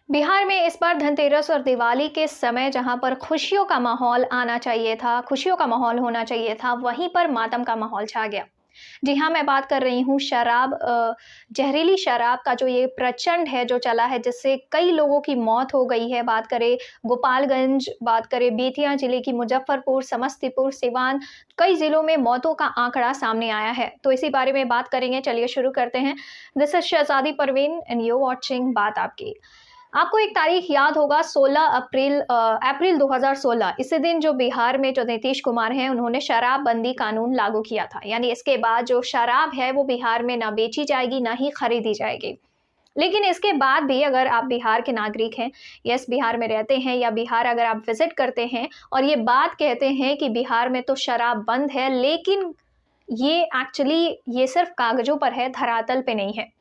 बिहार में इस बार धनतेरस और दिवाली के समय जहां पर खुशियों का माहौल आना चाहिए था, खुशियों का माहौल होना चाहिए था, वहीं पर मातम का माहौल छा गया। जी हाँ, मैं बात कर रही हूँ शराब जहरीली शराब का जो ये प्रचंड है जो चला है जिससे कई लोगों की मौत हो गई है। बात करें गोपालगंज, बात करें बेतिया जिले की, मुजफ्फरपुर, समस्तीपुर, सिवान, कई जिलों में मौतों का आंकड़ा सामने आया है। तो इसी बारे में बात करेंगे, चलिए शुरू करते हैं। This is Shahzadi Parveen and you watching बात आपकी। आपको एक तारीख याद होगा, 16 अप्रैल 2016। इसी दिन जो बिहार में जो नीतीश कुमार हैं उन्होंने शराबबंदी कानून लागू किया था। यानी इसके बाद जो शराब है वो बिहार में ना बेची जाएगी ना ही खरीदी जाएगी। लेकिन इसके बाद भी अगर आप बिहार के नागरिक हैं, यस बिहार में रहते हैं या बिहार अगर आप विजिट करते हैं और ये बात कहते हैं कि बिहार में तो शराब बंद है, लेकिन ये एक्चुअली ये सिर्फ कागजों पर है, धरातल पे नहीं है।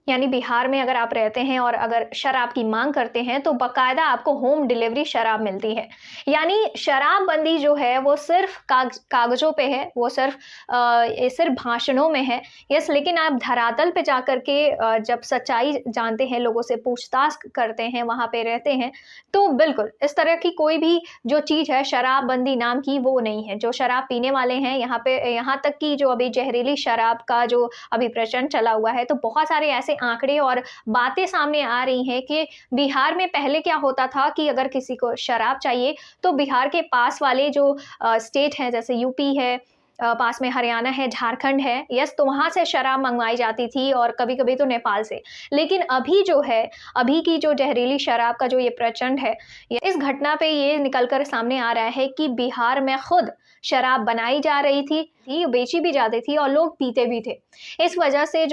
यानी बिहार में अगर आप रहते हैं और अगर शराब की मांग करते हैं तो बाकायदा आपको होम डिलीवरी शराब मिलती है। यानी शराबबंदी जो है वो सिर्फ कागजों पे है, वो ये सिर्फ भाषणों में है। यस, लेकिन आप धरातल पे जाकर के जब सच्चाई जानते हैं, लोगों से पूछताछ करते हैं, वहाँ पे रहते हैं, तो बिल्कुल इस तरह की कोई भी जो चीज़ है शराबबंदी नाम की वो नहीं है। जो शराब पीने वाले हैं यहाँ पे, यहाँ तक कि जो अभी जहरीली शराब का जो अभी प्रचलन चला हुआ है, तो बहुत सारे ऐसे आंकड़े और बातें सामने आ रही हैं कि बिहार में पहले क्या होता था कि अगर किसी को शराब चाहिए तो बिहार के पास वाले जो स्टेट हैं, जैसे यूपी है, पास में हरियाणा है, झारखंड है, यस, तो वहां से शराब मंगवाई जाती थी और कभी कभी तो नेपाल से। लेकिन अभी जो है, अभी की जो जहरीली शराब का जो ये प्रचंड है, इस घटना पे ये निकलकर सामने आ रहा है कि बिहार में खुद शराब बनाई जा रही थी, बेची भी जाती थी और लोग पीते भी थे। इस वजह से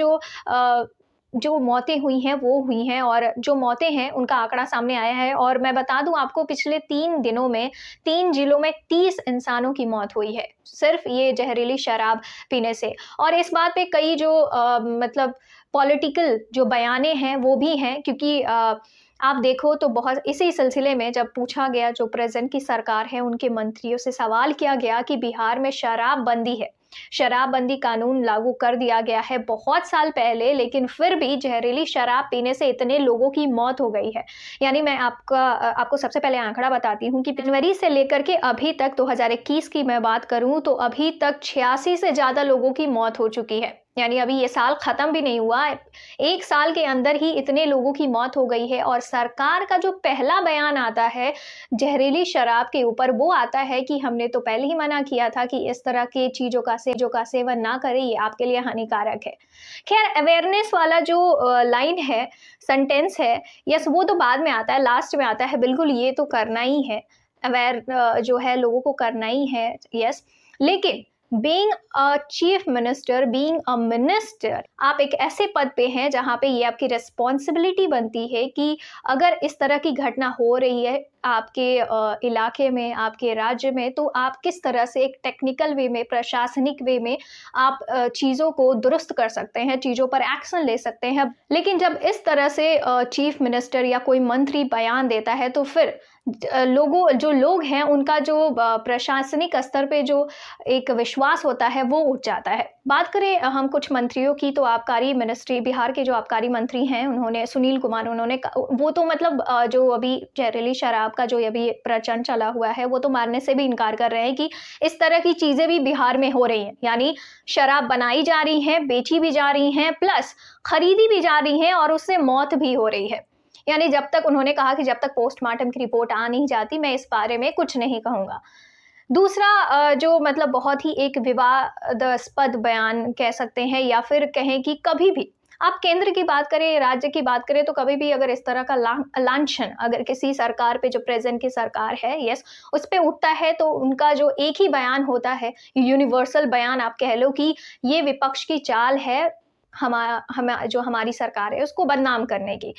जो मौतें हुई हैं वो हुई हैं, और जो मौतें हैं उनका आंकड़ा सामने आया है। और मैं बता दूं आपको, पिछले 3 दिनों में 3 जिलों में 30 इंसानों की मौत हुई है सिर्फ ये जहरीली शराब पीने से। और इस बात पे कई जो मतलब पॉलिटिकल जो बयाने हैं वो भी हैं, क्योंकि आप देखो तो बहुत इसी सिलसिले में जब पूछा गया, जो प्रेजेंट की सरकार है उनके मंत्रियों से सवाल किया गया कि बिहार में शराबबंदी है, शराबबंदी कानून लागू कर दिया गया है बहुत साल पहले, लेकिन फिर भी जहरीली शराब पीने से इतने लोगों की मौत हो गई है। यानी मैं आपको सबसे पहले आंकड़ा बताती हूँ कि जनवरी से लेकर के अभी तक 2021 की मैं बात करूँ तो अभी तक 86 से ज़्यादा लोगों की मौत हो चुकी है। यानी अभी ये साल खत्म भी नहीं हुआ, 1 साल के अंदर ही इतने लोगों की मौत हो गई है। और सरकार का जो पहला बयान आता है जहरीली शराब के ऊपर, वो आता है कि हमने तो पहले ही मना किया था कि इस तरह के चीज़ों का सेवन ना करें, ये आपके लिए हानिकारक है। खैर, अवेयरनेस वाला जो लाइन है, सेंटेंस है, यस, वो तो बाद में आता है, लास्ट में आता है। बिल्कुल ये तो करना ही है, अवेयर जो है लोगों को करना ही है, यस। लेकिन being a chief minister, being a minister, आप एक ऐसे पद पे हैं जहाँ पे ये आपकी रिस्पॉन्सिबिलिटी बनती है कि अगर इस तरह की घटना हो रही है आपके इलाके में, आपके राज्य में, तो आप किस तरह से एक टेक्निकल वे में, प्रशासनिक वे में आप चीज़ों को दुरुस्त कर सकते हैं, चीज़ों पर एक्शन ले सकते हैं। लेकिन जब इस तरह से चीफ मिनिस्टर या कोई मंत्री बयान देता है तो फिर जो लोग हैं उनका जो प्रशासनिक स्तर पे जो एक विश्वास होता है वो उठ जाता है। बात करें हम कुछ मंत्रियों की, तो आबकारी मिनिस्ट्री, बिहार के जो आबकारी मंत्री हैं उन्होंने, सुनील कुमार, वो तो मतलब जो अभी जहरीली शराब का जो अभी प्रचलन चला हुआ है वो तो मानने से भी इनकार कर रहे हैं कि इस तरह की चीजें भी बिहार में हो रही हैं। यानी शराब बनाई जा रही है, बेची भी जा रही हैं, प्लस खरीदी भी जा रही है और उससे मौत भी हो रही है। यानी जब तक, उन्होंने कहा कि जब तक पोस्टमार्टम की रिपोर्ट आ नहीं जाती मैं इस बारे में कुछ नहीं कहूँगा। दूसरा जो मतलब बहुत ही एक विवादास्पद बयान कह सकते हैं, या फिर कहें कि कभी भी आप केंद्र की बात करें, राज्य की बात करें, तो कभी भी अगर इस तरह का लांछन अगर किसी सरकार पे, जो प्रेजेंट की सरकार है, यस, उस पे उठता है तो उनका जो एक ही बयान होता है, यूनिवर्सल बयान आप कह लो कि ये विपक्ष की चाल है, जो हमारी सरकार है उसको बदनाम करने की।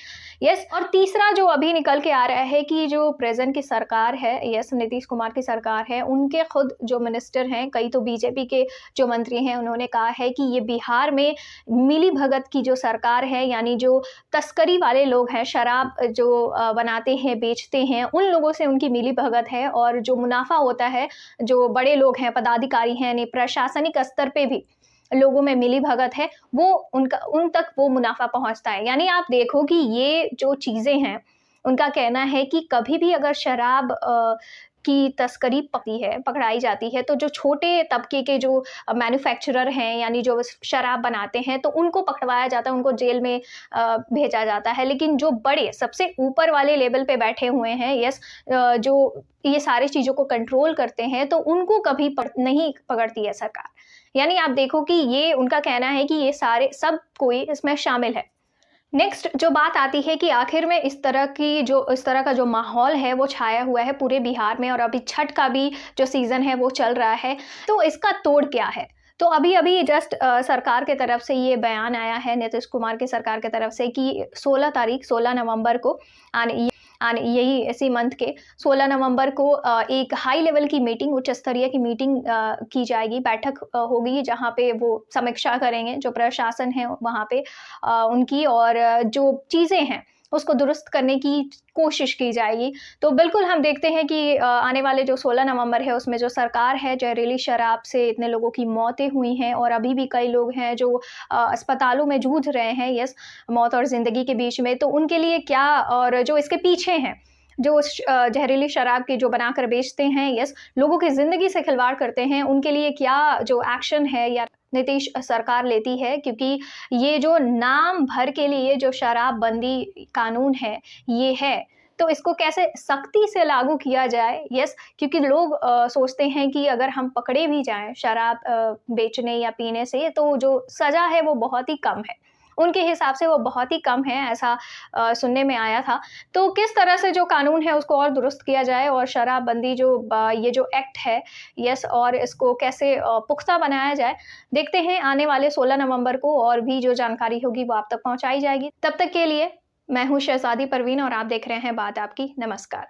यस, और तीसरा जो अभी निकल के आ रहा है कि जो प्रेजेंट की सरकार है, यस, नीतीश कुमार की सरकार है, उनके खुद जो मिनिस्टर हैं, कई तो बीजेपी के जो मंत्री हैं, उन्होंने कहा है कि ये बिहार में मिली भगत की जो सरकार है, यानी जो तस्करी वाले लोग हैं, शराब जो बनाते हैं, बेचते हैं, उन लोगों से उनकी मिली भगत है, और जो मुनाफा होता है, जो बड़े लोग हैं, पदाधिकारी हैं, यानी प्रशासनिक स्तर पे भी लोगों में मिली भगत है, वो उन तक वो मुनाफा पहुंचता है। यानी आप देखो कि ये जो चीजें हैं, उनका कहना है कि कभी भी अगर शराब की तस्करी पकड़ाई जाती है, तो जो छोटे तबके के जो मैन्युफैक्चरर हैं, यानी जो शराब बनाते हैं, तो उनको पकड़वाया जाता है, उनको जेल में भेजा जाता है। लेकिन जो बड़े सबसे ऊपर वाले लेवल पे बैठे हुए हैं, जो ये सारी चीज़ों को कंट्रोल करते हैं, तो उनको कभी नहीं पकड़ती है सरकार। यानी आप देखो कि ये उनका कहना है कि ये सारे सब कोई इसमें शामिल है। नेक्स्ट जो बात आती है कि आखिर में इस तरह का जो माहौल है वो छाया हुआ है पूरे बिहार में, और अभी छठ का भी जो सीज़न है वो चल रहा है, तो इसका तोड़ क्या है? तो अभी-अभी जस्ट सरकार के तरफ से ये बयान आया है, नीतीश कुमार की सरकार की तरफ से, कि 16 नवंबर को यही इसी मंथ के 16 नवंबर को एक हाई लेवल की मीटिंग, उच्च स्तरीय की मीटिंग की जाएगी, बैठक होगी, जहाँ पे वो समीक्षा करेंगे जो प्रशासन है वहाँ पे उनकी, और जो चीज़ें हैं उसको दुरुस्त करने की कोशिश की जाएगी। तो बिल्कुल हम देखते हैं कि आने वाले जो 16 नवंबर है उसमें जो सरकार है, जहरीली शराब से इतने लोगों की मौतें हुई हैं, और अभी भी कई लोग हैं जो अस्पतालों में जूझ रहे हैं, मौत और ज़िंदगी के बीच में। तो उनके लिए क्या, और जो इसके पीछे हैं, जो जहरीली शराब की जो बनाकर बेचते हैं, लोगों की ज़िंदगी से खिलवाड़ करते हैं, उनके लिए क्या जो एक्शन है या नीतीश सरकार लेती है, क्योंकि ये जो नाम भर के लिए जो शराबबंदी कानून है, ये है, तो इसको कैसे सख्ती से लागू किया जाए। क्योंकि लोग सोचते हैं कि अगर हम पकड़े भी जाएँ शराब बेचने या पीने से, तो जो सज़ा है वो बहुत ही कम है। उनके हिसाब से वो बहुत ही कम है, ऐसा सुनने में आया था। तो किस तरह से जो कानून है उसको और दुरुस्त किया जाए, और शराबबंदी ये जो एक्ट है, और इसको कैसे पुख्ता बनाया जाए, देखते हैं आने वाले 16 नवंबर को, और भी जो जानकारी होगी वो आप तक पहुँचाई जाएगी। तब तक के लिए मैं हूँ शहज़ादी परवीन, और आप देख रहे हैं बात आपकी। नमस्कार।